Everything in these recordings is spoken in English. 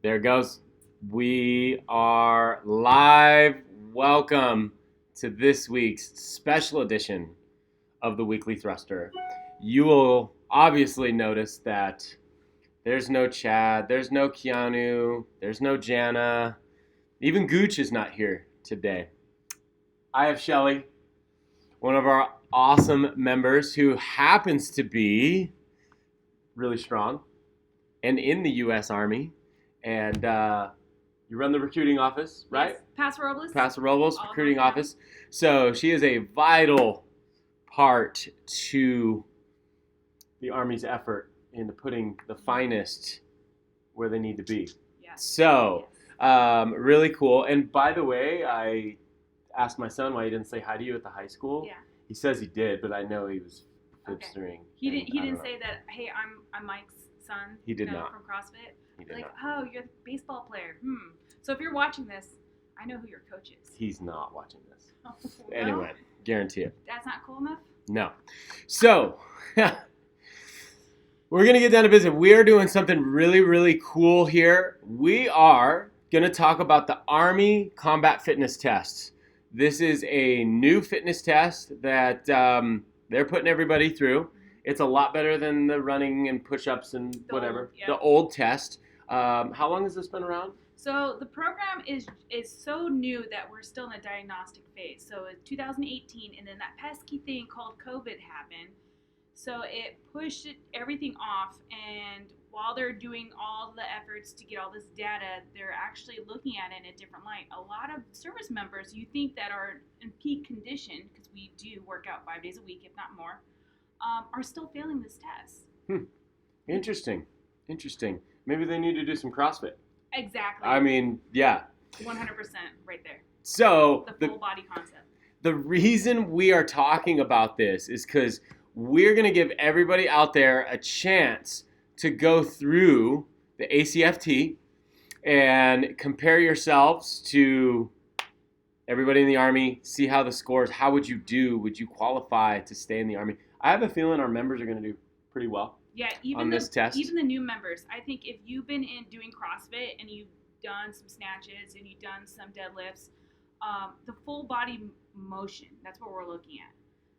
There it goes. We are live. Welcome to this week's special edition of the Weekly Thruster. You will obviously notice that there's no Chad, there's no Keanu, there's no Jana. Even Gooch is not here today. I have Shelly, one of our awesome members who happens to be really strong and in the U.S. Army. And you run the recruiting office, right? Yes. Paso Robles. Paso Robles recruiting office. So she is a vital part to the Army's effort into putting the finest where they need to be. Yes. So really cool. And by the way, I asked my son why he didn't say hi to you at the high school. Yeah. He says he did, but I know he was fibstering. He didn't say that. Hey, I'm Mike's son. He did not. From CrossFit. He did not. Oh, you're the baseball player. So if you're watching this, I know who your coach is. He's not watching this. Oh, Anyway, guarantee it. That's not cool enough? No. So, we're going to get down to business. We are doing something really, really cool here. We are going to talk about the Army Combat Fitness Test. This is a new fitness test that they're putting everybody through. It's a lot better than the running and push-ups and whatever. The old test. How long has this been around? So the program is so new that we're still in the diagnostic phase. So it's 2018, and then that pesky thing called COVID happened. So it pushed everything off, and while they're doing all the efforts to get all this data, they're actually looking at it in a different light. A lot of service members, you think that are in peak condition, because we do work out 5 days a week, if not more, are still failing this test. Interesting. Maybe they need to do some CrossFit. Exactly. I mean, yeah. 100% right there. So the full body concept. The reason we are talking about this is because we're going to give everybody out there a chance to go through the ACFT and compare yourselves to everybody in the Army, see how the scores, how would you do? Would you qualify to stay in the Army? I have a feeling our members are going to do pretty well. Yeah, this test. Even the new members. I think if you've been in doing CrossFit and you've done some snatches and you've done some deadlifts, the full body motion, that's what we're looking at.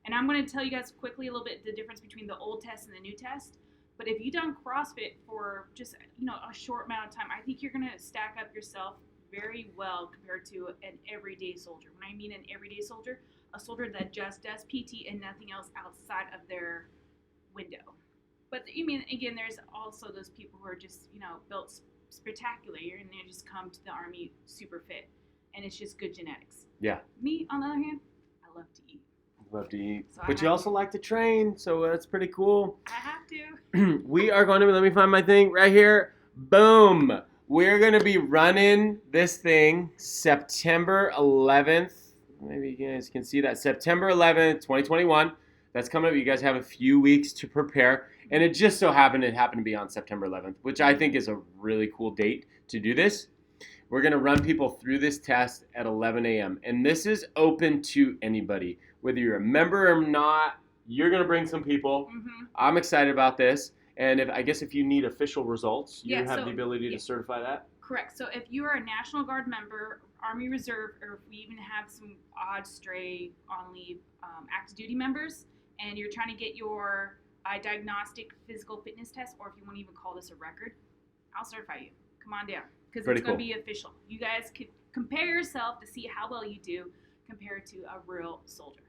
And I'm going to tell you guys quickly a little bit the difference between the old test and the new test. But if you've done CrossFit for just a short amount of time, I think you're going to stack up yourself very well compared to an everyday soldier. When I mean an everyday soldier, a soldier that just does PT and nothing else outside of their window. But again, there's also those people who are just, built spectacular, and they just come to the Army super fit, and it's just good genetics. Yeah. Me, on the other hand, I love to eat. Love to eat. So but you also like to train, so that's pretty cool. I have to. We are going to, let me find my thing right here. Boom. We're going to be running this thing September 11th. Maybe you guys can see that. September 11th, 2021. That's coming up. You guys have a few weeks to prepare. And it just so happened to be on September 11th, which I think is a really cool date to do this. We're going to run people through this test at 11 a.m. And this is open to anybody. Whether you're a member or not, you're going to bring some people. Mm-hmm. I'm excited about this. And if you need official results, you have the ability to certify that? Correct. So if you are a National Guard member, Army Reserve, or if we even have some odd stray on leave active duty members, and you're trying to get your diagnostic physical fitness test, or if you want to even call this a record, I'll certify you. Come on down, because it's going to be official. You guys could compare yourself to see how well you do compared to a real soldier.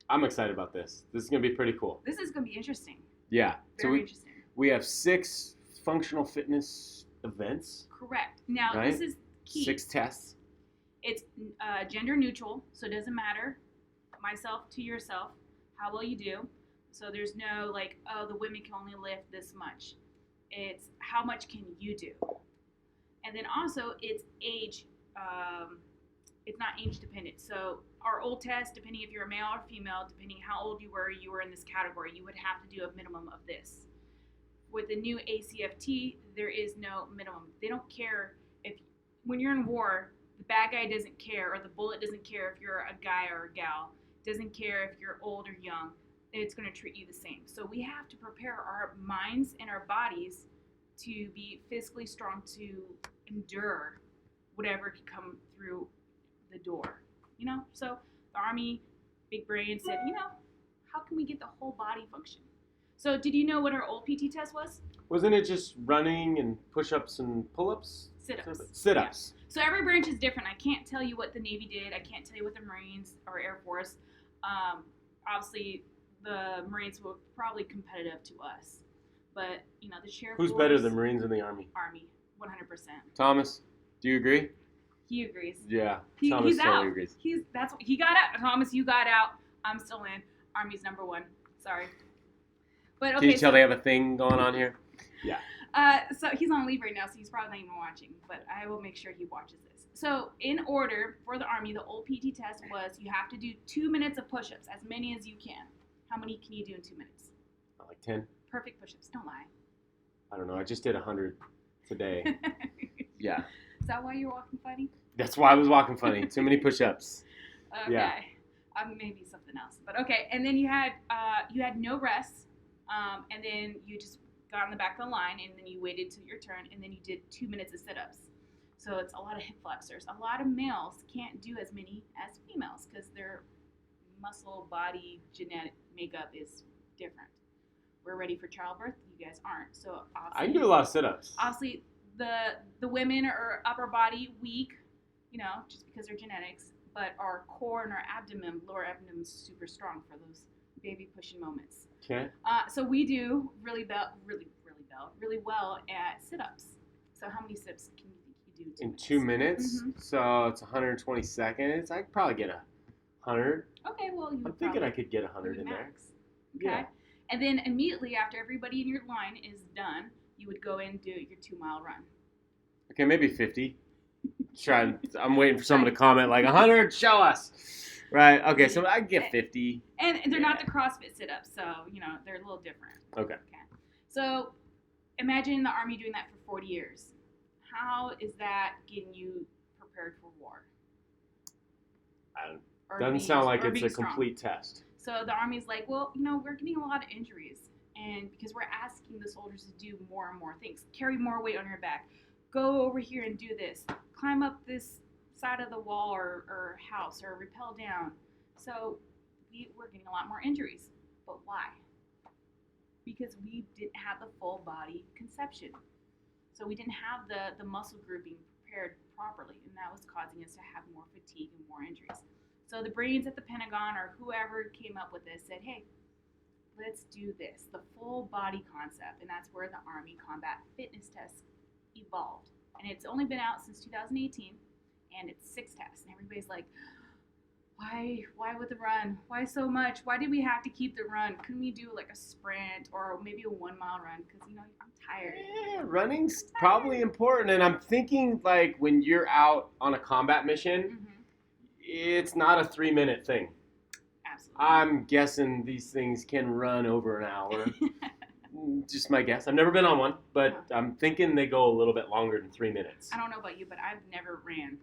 I'm excited about this. This is going to be pretty cool. This is going to be interesting. Yeah. Very interesting. We have 6 functional fitness events. Correct. Now, This is key. 6 tests. It's gender neutral, so it doesn't matter, myself to yourself, how well you do. So there's no the women can only lift this much. It's how much can you do. And then also it's age, it's not age dependent. So our old test, depending if you're a male or female, depending how old you were in this category, you would have to do a minimum of this. With the new ACFT, there is no minimum. They don't care when you're in war, the bad guy doesn't care, or the bullet doesn't care if you're a guy or a gal, doesn't care if you're old or young. It's going to treat you the same. So we have to prepare our minds and our bodies to be physically strong to endure whatever could come through the door. So the Army, big brain said, how can we get the whole body function? So did you know what our old PT test was? Wasn't it just running and push-ups and pull-ups? Sit-ups. Sit-ups. Yeah. So every branch is different. I can't tell you what the Navy did. I can't tell you what the Marines or Air Force. Obviously, the Marines were probably competitive to us. But, the Sheriff Who's better, the Marines and the Army? Army, 100%. Thomas, do you agree? He agrees. Yeah, Thomas he's totally out. Agrees. He got out. Thomas, you got out. I'm still in. Army's number one. Sorry. But okay. Can you tell they have a thing going on here? Yeah. So he's on leave right now, so he's probably not even watching. But I will make sure he watches this. So in order for the Army, the old PT test was you have to do 2 minutes of push-ups, as many as you can. How many can you do in 2 minutes? Like 10. Perfect push-ups. Don't lie. I don't know. I just did 100 today. Yeah. Is that why you're walking funny? That's why I was walking funny. Too many push-ups. Okay. Yeah. Maybe something else. But okay. And then you had no rest. And then you just got on the back of the line, and then you waited till your turn, and then you did 2 minutes of sit-ups. So it's a lot of hip flexors. A lot of males can't do as many as females because their muscle, body, genetic makeup is different. We're ready for childbirth. You guys aren't. So I can do a lot of sit-ups. Obviously, the women are upper body weak, just because they're genetics. But our core and our abdomen, lower abdomen, is super strong for those baby pushing moments. Okay. So we do really well at sit-ups. So how many sit-ups can you think you do? In 2 minutes? Mm-hmm. So it's 120 seconds. I could probably get 100. Okay, well, I'm thinking I could get 100 in there. Okay. Yeah. And then immediately after everybody in your line is done, you would go and do your 2-mile run. Okay, maybe 50. I'm waiting for someone to comment like 100. Show us. Right. Okay. So I get 50. And they're not the CrossFit sit-ups, so they're a little different. Okay. So imagine the Army doing that for 40 years. How is that getting you prepared for war? Doesn't sound like it's a complete test. So the Army's like, well, we're getting a lot of injuries, and because we're asking the soldiers to do more and more things, carry more weight on your back, go over here and do this, climb up this side of the wall or house, or rappel down. So we're getting a lot more injuries. But why? Because we didn't have the full body conception. So we didn't have the muscle grouping prepared properly, and that was causing us to have more fatigue and more injuries. So the brains at the Pentagon or whoever came up with this said, hey, let's do this, the full body concept, and that's where the Army Combat Fitness Test evolved. And it's only been out since 2018, and it's 6 tests. And everybody's like, why with the run? Why so much? Why did we have to keep the run? Couldn't we do like a sprint or maybe a 1-mile run? Because, I'm tired. Yeah, running's probably important. And I'm thinking like when you're out on a combat mission, it's not a 3-minute thing. Absolutely. I'm guessing these things can run over an hour. Just my guess. I've never been on one, but I'm thinking they go a little bit longer than 3 minutes. I don't know about you, but I've never ran.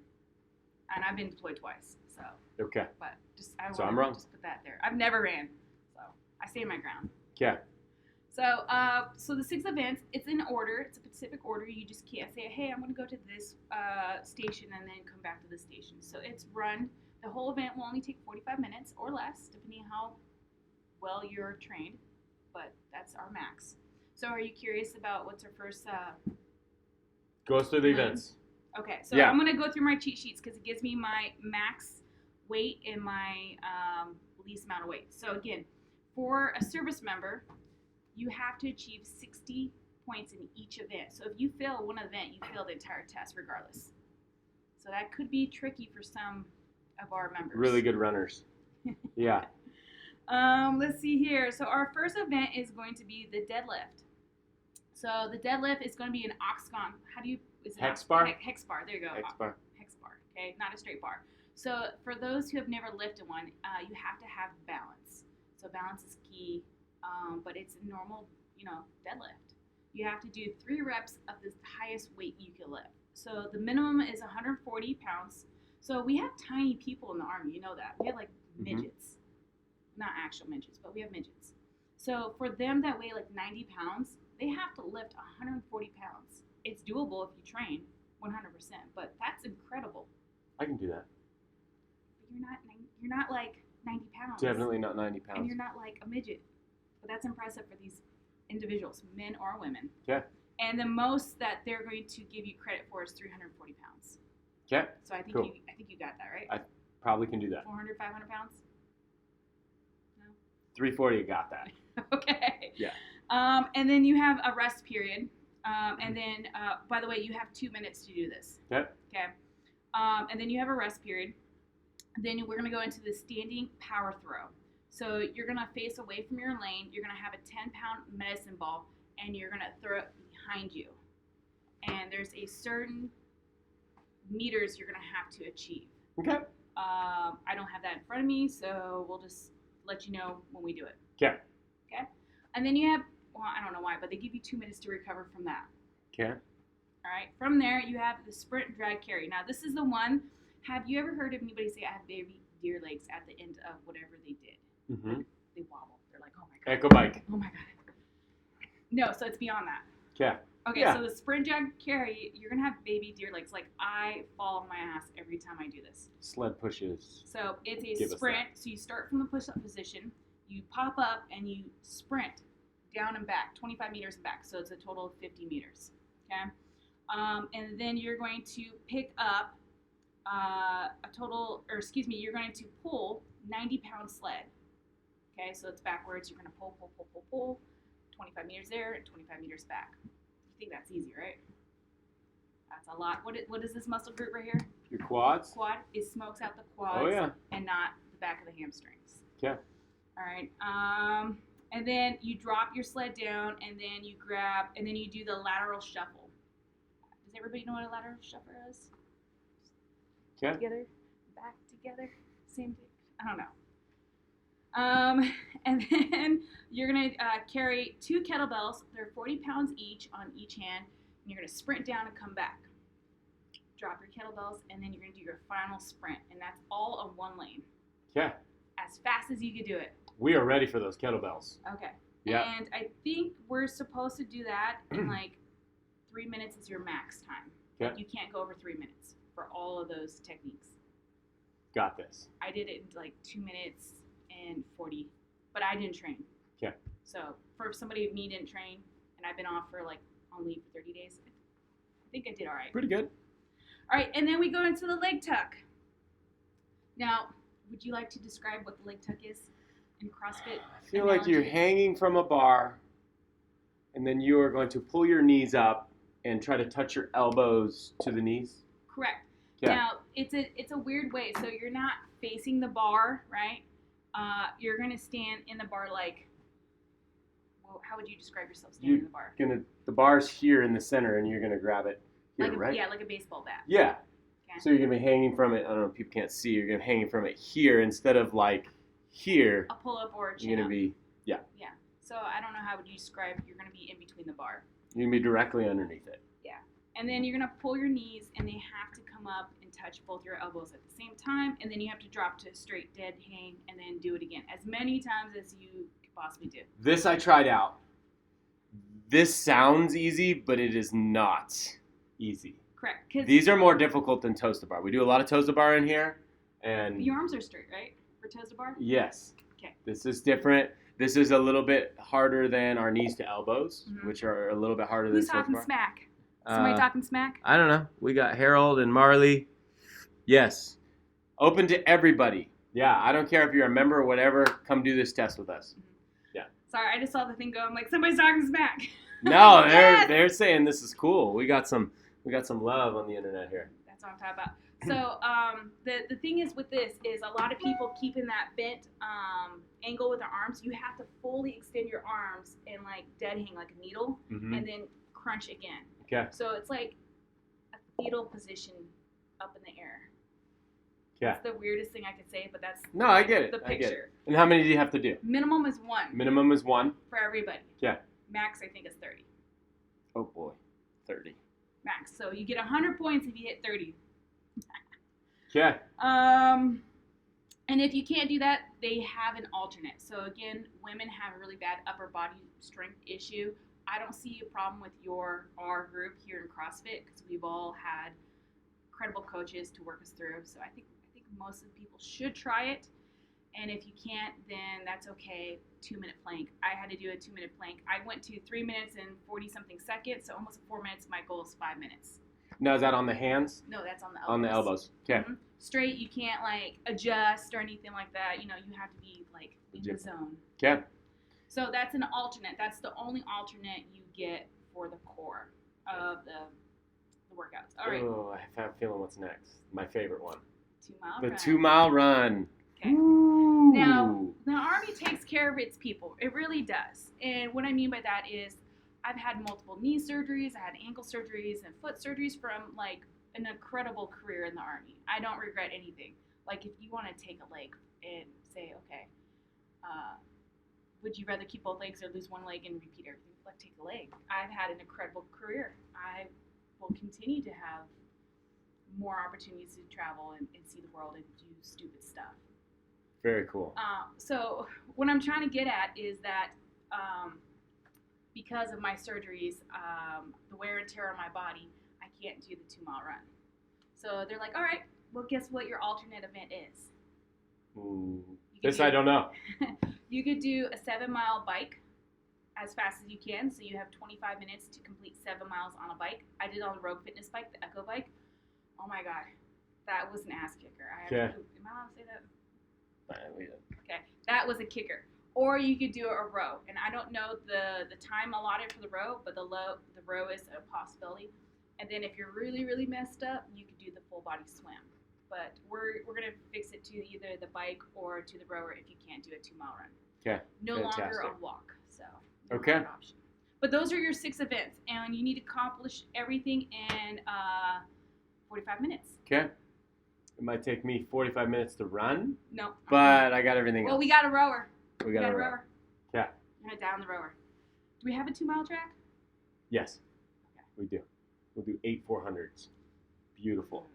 And I've been deployed twice, so. Okay. But I'm wrong. Just put that there. I've never ran, so I stand my ground. Okay. So the 6 events, it's in order. It's a specific order. You just can't say, hey, I'm going to go to this station and then come back to this station. So it's run. The whole event will only take 45 minutes or less, depending on how well you're trained. But that's our max. So are you curious about what's our first? Go through the events. Okay, so I'm going to go through my cheat sheets because it gives me my max weight and my least amount of weight. So again, for a service member, you have to achieve 60 points in each event. So if you fail one event, you fail the entire test regardless. So that could be tricky for some of our members. Really good runners. Yeah. Let's see here. So our first event is going to be the deadlift. So the deadlift is going to be an octagon. How do you? Is it hex bar? Hex bar. There you go. Hex bar. Hex bar. Okay, not a straight bar. So for those who have never lifted one, you have to have balance. So balance is key, but it's a normal, deadlift. You have to do 3 reps of the highest weight you can lift. So the minimum is 140 pounds. So we have tiny people in the Army. You know that. We have like midgets. Not actual midgets, but we have midgets. So for them that weigh like 90 pounds, they have to lift 140 pounds. It's doable if you train. 100%. But that's incredible. I can do that. But you're not like 90 pounds. Definitely not 90 pounds. And you're not like a midget. But that's impressive for these individuals, men or women. Okay. And the most that they're going to give you credit for is 340 pounds. Okay. So I think cool. you got that, right? I probably can do that. 400, 500 pounds? No? 340, got that. Okay. Yeah. And then you have a rest period. And then, by the way, you have 2 minutes to do this. Okay. Okay. And then you have a rest period. Then we're going to go into the standing power throw. So you're going to face away from your lane. You're going to have a 10-pound medicine ball, and you're going to throw it behind you. And there's a certain meters you're going to have to achieve. Okay. I don't have that in front of me, so we'll just let you know when we do it. Okay. Okay. And then you have, well, I don't know why, but they give you 2 minutes to recover from that. Okay. All right. From there, you have the sprint drag carry. Now, this is the one. Have you ever heard of anybody say, I have baby deer legs at the end of whatever they did? Mm-hmm. They wobble. They're like, oh my God. Echo bike. Oh my God. No, so it's beyond that. Okay. Okay, Yeah. so the sprint drag carry, you're going to have baby deer legs. Like, I fall on my ass every time I do this. Sled pushes. So it's Give a us sprint. So you start from the push-up position. You pop up and you sprint down and back, 25 meters and back. So it's a total of 50 meters. Okay. And then you're going to pick up you're going to pull 90-pound sled. Okay, so it's backwards. You're going to pull, 25 meters there and 25 meters back. You think that's easy, right? That's a lot. What is this muscle group right here? Your quads. Quad. It smokes out the quads. Oh, yeah. And not the back of the hamstrings. Okay. All right. And then you drop your sled down, and then you grab, and then you do the lateral shuffle. Does everybody know what a lateral shuffle is? Okay. Together, back together, same thing. I don't know. And then you're gonna carry 2 kettlebells. They're 40 pounds each on each hand, and you're gonna sprint down and come back. Drop your kettlebells, and then you're gonna do your final sprint, and that's all on one lane. Okay. As fast as you can do it. We are ready for those kettlebells. Okay. Yeah. And I think we're supposed to do that in like 3 minutes is your max time. Okay. Like you can't go over 3 minutes for all of those techniques. Got this. I did it in like 2 minutes and 40, but I didn't train. Okay. So for somebody of me didn't train, and I've been off for like on leave for 30 days, I think I did all right. Pretty good. All right, and then we go into the leg tuck. Now, would you like to describe what the leg tuck is in CrossFit? I feel like you're hanging from a bar, and then you are going to pull your knees up and try to touch your elbows to the knees. Correct. Yeah. Now, it's a weird way. So you're not facing the bar, right? You're going to stand in the bar like, well, how would you describe yourself standing in the bar? The bar's here in the center, and you're going to grab it here, right? Yeah, like a baseball bat. Yeah. Okay. So you're going to be hanging from it. I don't know if people can't see. You're going to be hanging from it here instead of like here. A pull-up or a chin-up. You're going to be, yeah. Yeah. So I don't know how would you describe, you're going to be in between the bar. You're going to be directly underneath it. Yeah. And then you're going to pull your knees, and they have to come up and touch both your elbows at the same time, and then you have to drop to a straight dead hang, and then do it again as many times as you could possibly do. This I tried out. This sounds easy, but it is not easy. Correct. 'Cause These are more difficult than toes to bar. We do a lot of toes to bar in here, and your arms are straight, right? For toes to bar? yes. Okay. This is different. This is a little bit harder than our knees to elbows, Mhm. which are a little bit harder Who's than toes to talking bar. smack? Somebody talking smack? I don't know. We got Harold and Marley. Yes. Open to everybody. Yeah, I don't care if you're a member or whatever. Come do this test with us. Sorry, I just saw the thing go. I'm like, somebody's talking smack. No, Yes! they're saying this is cool. We got some love on the internet here. That's what I'm talking about. So the thing is with this is a lot of people keeping that bent angle with their arms. You have to fully extend your arms and like dead hang like a needle, Mm-hmm. and then crunch again. Okay. So it's like a fetal position up in the air. Okay. It's the weirdest thing I could say, but that's No, I get it. the I get picture. it. And how many do you have to do? Minimum is 1 Minimum is 1. for everybody. Yeah. Max, I think, is 30. Oh boy, 30. Max. So you get 100 points if you hit 30. Okay. And if you can't do that, they have an alternate. So again, women have a really bad upper body strength issue. I don't see a problem with our group here in CrossFit because we've all had incredible coaches to work us through. So I think most of the people should try it. And if you can't, then that's okay. 2-minute plank. I had to do a 2-minute plank. I went to 3 minutes and 40 something seconds, so almost 4 minutes. My goal is 5 minutes. Now, is that on the hands? No, that's on the elbows. On the elbows. Okay. Mm-hmm. Straight, you can't like adjust or anything like that. You know, you have to be like in the zone. Okay. So that's an alternate. That's the only alternate you get for the core of the workouts. All right. Oh, I have a feeling what's next. My favorite one. 2-mile The run. 2-mile run. Okay. Ooh. Now, the Army takes care of its people. It really does. And what I mean by that is I've had multiple knee surgeries, I had ankle surgeries and foot surgeries from like an incredible career in the Army. I don't regret anything. Like if you want to take a leg and say, okay, would you rather keep both legs or lose one leg and repeat everything? Like take a leg. I've had an incredible career. I will continue to have more opportunities to travel and see the world and do stupid stuff. Very cool. So what I'm trying to get at is that because of my surgeries, the wear and tear on my body, I can't do the 2-mile run. So they're like, all right, well, guess what your alternate event is? This I don't know. You could do a 7-mile bike as fast as you can. So you have 25 minutes to complete 7 miles on a bike. I did it on the Rogue Fitness bike, the Echo bike. Oh my God, that was an ass kicker. Am I allowed to say that? Okay, that was a kicker. Or you could do a row, and I don't know the time allotted for the row, but the row is a possibility. And then if you're really, really messed up, you could do the full body swim. But we're gonna fix it to either the bike or to the rower if you can't do a 2-mile run. Okay. No longer a walk. So okay. Option. But those are your 6 events, and you need to accomplish everything in 45 minutes. Okay. It might take me 45 minutes to run. No. But I got everything else. Well, we got a rower. We got a rower. Yeah. You're gonna down the rower. Do we have a 2-mile track? Yes. Okay. We do. We'll do 8 400s. Beautiful. Okay.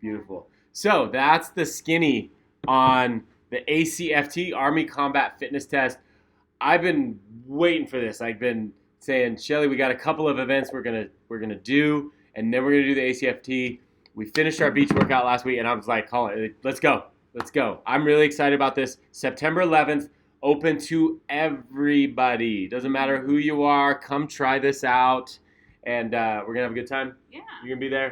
Beautiful. So that's the skinny on the ACFT, Army Combat Fitness Test. I've been waiting for this. I've been saying, Shelly, we got a couple of events we're gonna do, and then we're gonna do the ACFT. We finished our beach workout last week, and I was like, let's go. Let's go. I'm really excited about this. September 11th, open to everybody. Doesn't matter who you are. Come try this out, and we're going to have a good time. Yeah. You're going to be there.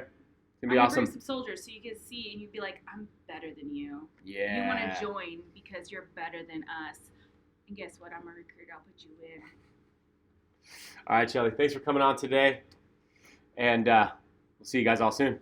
It's going to be awesome. Bring some soldiers so you can see, and you'd be like, I'm better than you. Yeah. You want to join because you're better than us. And guess what? I'm a recruiter. I'll put you in. All right, Shelly. Thanks for coming on today, and we'll see you guys all soon.